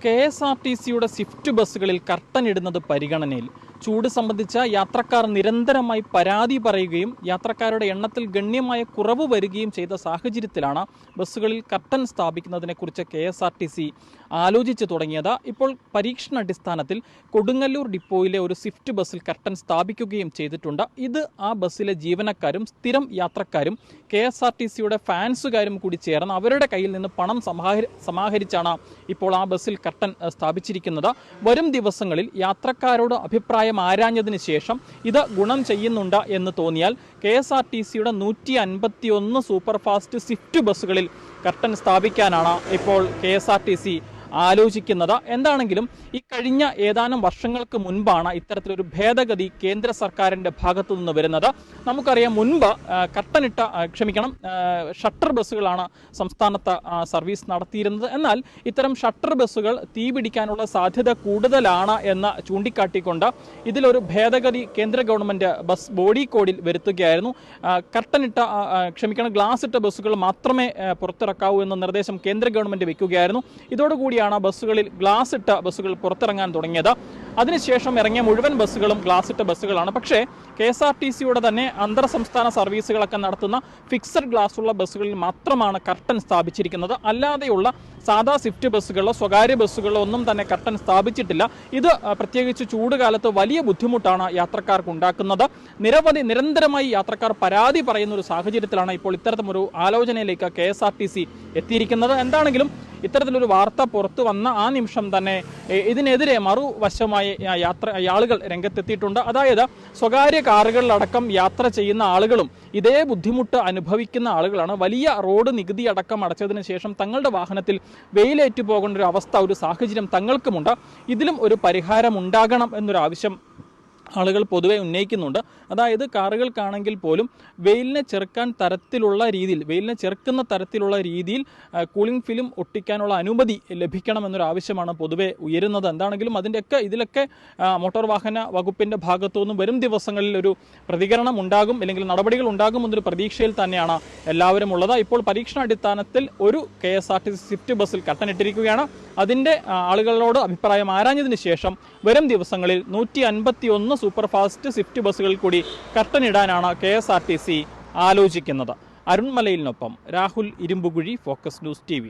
KSRTCയുടെ Swift ബസ്സുകളിൽ curtain ഇടുന്നത് പരിഗണനയിൽ. ചൂട് സംബന്ധിച്ച യാത്രക്കാർ നിരന്തരമായി പരാതി പറയുകയും യാത്രക്കാരുടെ എണ്ണത്തിൽ ഗണ്യമായ കുറവ് വരികയും ചെയ്ത സാഹചര്യത്തിലാണ് ബസ്സുകളിൽ കർട്ടൻ സ്ഥാപിക്കുന്നതിനെക്കുറിച്ച് KSRTC ആലോചിച്ചു തുടങ്ങിയത്. ഇപ്പോൾ പരീക്ഷണാടിസ്ഥാനത്തിൽ കൊടുങ്ങല്ലൂർ ഡിപ്പോയിലെ ഒരു സ്വിഫ്റ്റ് ബസ്സിൽ കർട്ടൻ സ്ഥാപിക്കുകയും ചെയ്തിട്ടുണ്ട്. ഇത് ആ ബസ്സിലെ ജീവനക്കാരും സ്ഥിരം യാത്രക്കാരും KSRTCയുടെ ഫാൻസുകാരും കൂടി ചേർന്ന് അവരുടെ കയ്യിൽ നിന്ന് പണം സമാഹരിച്ചാണ് ഇപ്പോൾ ആ ബസ്സിൽ കർട്ടൻ സ്ഥാപിച്ചിരിക്കുന്നത്. വരും ദിവസങ്ങളിൽ യാത്രക്കാരോട് അഭിപ്രായം ആരാഞ്ഞതിന് ശേഷം ഇത് ഗുണം ചെയ്യുന്നുണ്ട് എന്ന് തോന്നിയാൽ KSRTCയുടെ 151 സൂപ്പർ ഫാസ്റ്റ് സ്വിഫ്റ്റ് ബസ്സുകളിൽ കർട്ടൻ സ്ഥാപിക്കാനാണ് ഇപ്പോൾ KSRTC ആലോചിക്കുന്നത്. എന്താണെങ്കിലും ഈ കഴിഞ്ഞ ഏതാനും വർഷങ്ങൾക്ക് മുൻപാണ് ഇത്തരത്തിലൊരു ഭേദഗതി കേന്ദ്ര സർക്കാരിൻ്റെ ഭാഗത്തു നിന്ന് വരുന്നത്. നമുക്കറിയാം, മുൻപ് ഷട്ടർ ബസ്സുകളാണ് സംസ്ഥാനത്ത് സർവീസ് നടത്തിയിരുന്നത്. എന്നാൽ ഇത്തരം ഷട്ടർ ബസ്സുകൾ തീപിടിക്കാനുള്ള സാധ്യത കൂടുതലാണ് എന്ന് ചൂണ്ടിക്കാട്ടിക്കൊണ്ട് ഇതിലൊരു ഭേദഗതി കേന്ദ്ര ഗവൺമെൻറ് ബസ് ബോഡി കോഡിൽ വരുത്തുകയായിരുന്നു. ഗ്ലാസ് ഇട്ട ബസ്സുകൾ മാത്രമേ പുറത്തിറക്കാവൂ എന്ന നിർദ്ദേശം കേന്ദ്ര ഗവൺമെൻറ് വയ്ക്കുകയായിരുന്നു. ഇതോടുകൂടിയാണ് ബസ്സുകളിൽ ഗ്ലാസ് ഇട്ട ബസ്സുകൾ പുറത്തിറങ്ങാൻ തുടങ്ങിയത്. അതിനുശേഷം ഇറങ്ങിയ മുഴുവൻ ബസ്സുകളും ഗ്ലാസ് ഇട്ട ബസ്സുകളാണ്. പക്ഷേ KSRTCയുടെ തന്നെ അന്തർ സംസ്ഥാന സർവീസുകളൊക്കെ നടത്തുന്ന ഫിക്സഡ് ഗ്ലാസ് ഉള്ള ബസ്സുകളിൽ മാത്രമാണ് കർട്ടൻ സ്ഥാപിച്ചിരിക്കുന്നത്. അല്ലാതെയുള്ള സാധാ സ്വിഫ്റ്റ് ബസ്സുകളിലോ സ്വകാര്യ ബസ്സുകളിലോ ഒന്നും തന്നെ കർട്ടൻ സ്ഥാപിച്ചിട്ടില്ല. ഇത് പ്രത്യേകിച്ച് ചൂടുകാലത്ത് വലിയ ബുദ്ധിമുട്ടാണ് യാത്രക്കാർക്ക് ഉണ്ടാക്കുന്നത്. നിരന്തരമായി യാത്രക്കാർ പരാതി പറയുന്ന ഒരു സാഹചര്യത്തിലാണ് ഇപ്പോൾ ഇത്തരത്തിലൊരു ആലോചനയിലേക്ക് KSRTC എത്തിയിരിക്കുന്നത്. എന്താണെങ്കിലും ഇത്തരത്തിലൊരു വാർത്ത പുറത്തു വന്ന ആ നിമിഷം തന്നെ ഇതിനെതിരെ മറുവശമായി ആളുകൾ രംഗത്തെത്തിയിട്ടുണ്ട്. അതായത് സ്വകാര്യ കാറുകളിലടക്കം യാത്ര ചെയ്യുന്ന ആളുകളും ഇതേ ബുദ്ധിമുട്ട് അനുഭവിക്കുന്ന ആളുകളാണ്. വലിയ റോഡ് നികുതി അടക്കം അടച്ചതിന് ശേഷം തങ്ങളുടെ വാഹനത്തിൽ വെയിലേറ്റു പോകേണ്ട ഒരു അവസ്ഥ, ഒരു സാഹചര്യം തങ്ങൾക്കുമുണ്ട്. ഇതിലും ഒരു പരിഹാരം ഉണ്ടാകണം എന്നൊരു ആവശ്യം ആളുകൾ പൊതുവെ ഉന്നയിക്കുന്നുണ്ട്. അതായത് കാറുകൾക്കാണെങ്കിൽ പോലും വെയിലിനെ ചെറുക്കുന്ന തരത്തിലുള്ള രീതിയിൽ കൂളിംഗ് ഫിലിം ഒട്ടിക്കാനുള്ള അനുമതി ലഭിക്കണമെന്നൊരു ആവശ്യമാണ് പൊതുവെ ഉയരുന്നത്. എന്താണെങ്കിലും ഇതിലൊക്കെ മോട്ടോർ വാഹന വകുപ്പിൻ്റെ ഭാഗത്തു നിന്നും വരും ദിവസങ്ങളിൽ ഒരു പ്രതികരണം ഉണ്ടാകും, അല്ലെങ്കിൽ നടപടികൾ ഉണ്ടാകുമെന്നൊരു പ്രതീക്ഷയിൽ തന്നെയാണ് എല്ലാവരും ഉള്ളത്. ഇപ്പോൾ പരീക്ഷണാടിസ്ഥാനത്തിൽ ഒരു KSRTC സ്വിഫ്റ്റ് ബസ്സിൽ കർട്ടനിട്ടിരിക്കുകയാണ്. അതിൻ്റെ ആളുകളോട് അഭിപ്രായം ആരാഞ്ഞതിന് ശേഷം വരും ദിവസങ്ങളിൽ 151 സൂപ്പർ ഫാസ്റ്റ് സ്വിഫ്റ്റ് ബസ്സുകളിൽ കൂടി കർട്ടൻ ഇടാനാണ് KSRTC ആലോചിക്കുന്നത്. അരുൺ മലയിലിനൊപ്പം Rahul Irumbukuzhi, focus news TV.